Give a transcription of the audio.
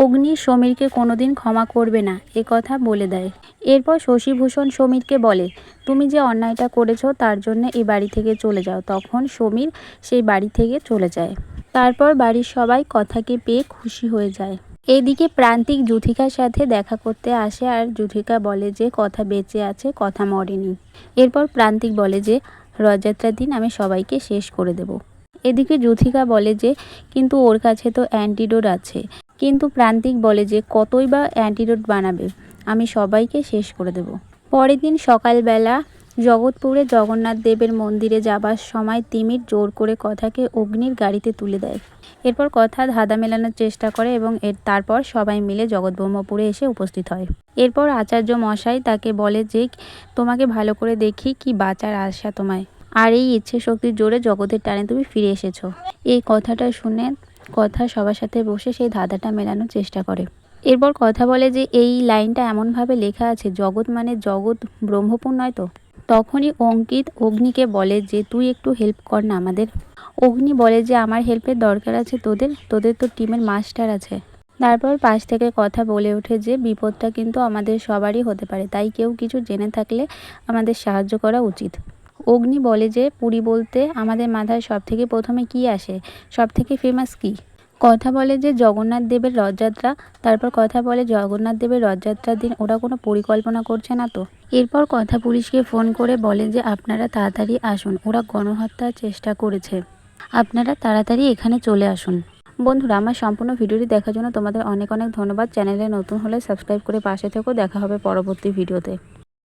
অগ্নি সমীরকে কোনোদিন ক্ষমা করবে না এ কথা বলে দেয়। এরপর শশীভূষণ সমীরকে বলে, তুমি যে অন্যায়টা করেছো তার জন্য এই বাড়ি থেকে চলে যাও। তখন সমীর সেই বাড়ি থেকে চলে যায়। তারপর বাড়ির সবাই কথাকে পেয়ে খুশি হয়ে যায়। এদিকে প্রান্তিক যূথিকার সাথে দেখা করতে আসে আর যূথিকা বলে যে কথা বেঁচে আছে, কথা মরেনি। এরপর প্রান্তিক বলে যে রথযাত্রার দিন আমি সবাইকে শেষ করে দেব। এদিকে যূথিকা বলে যে কিন্তু ওর কাছে তো অ্যান্টিডোট আছে। কিন্তু প্রান্তিক বলে যে কতই বা অ্যান্টিডোট বানাবে, আমি সবাইকে শেষ করে দেব। পরের দিন সকালবেলা জগৎপুরে জগন্নাথ দেবের মন্দিরে যাবার সময় তিমির জোর করে কথাকে অগ্নির গাড়িতে তুলে দেয়। এরপর কথা ধাঁধা মেলানোর চেষ্টা করে এবং তারপর সবাই মিলে জগৎব্রহ্মপুরে এসে উপস্থিত হয়। এরপর আচার্য মশাই তাকে বলে যে তোমাকে ভালো করে দেখি কি বাঁচার আশা তোমায়, আর এই ইচ্ছে শক্তির জোরে জগতের টানে তুমি ফিরে এসেছো। এই কথাটা শুনে কথা সবার সাথে বসে সেই ধাঁধাটা মেলানোর চেষ্টা করে। এরপর কথা বলে যে এই লাইনটা এমনভাবে লেখা আছে, জগৎ মানে জগৎ ব্রহ্মপুর নয় তো। তখনই অঙ্কিত অগ্নিকে বলে যে তুই একটু হেল্প কর না আমাদের। অগ্নি বলে যে আমার হেল্পের দরকার আছে তোদের, তোদের তো টিমের মাস্টার আছে। তারপর পাশ থেকে কথা বলে ওঠে যে বিপদটা কিন্তু আমাদের সবারই হতে পারে, তাই কেউ কিছু জেনে থাকলে আমাদের সাহায্য করা উচিত। অগ্নি বলে যে পুরী বলতে আমাদের মাথায় সব থেকে প্রথমে কি আসে, সব থেকে ফেমাস কি? কথা বলে যে জগন্নাথ দেবের রথযাত্রা। তারপর কথা বলে জগন্নাথ দেবের রথযাত্রার দিন ওরা কোনো পরিকল্পনা করছে না তো। এরপর কথা পুলিশকে ফোন করে বলে যে আপনারা তাড়াতাড়ি আসুন, ওরা গণহত্যার চেষ্টা করেছে, আপনারা তাড়াতাড়ি এখানে চলে আসুন। বন্ধুরা, আমার সম্পূর্ণ ভিডিওটি দেখার জন্য তোমাদের অনেক অনেক ধন্যবাদ। চ্যানেলে নতুন হলে সাবস্ক্রাইব করে পাশে থেকো। দেখা হবে পরবর্তী ভিডিওতে।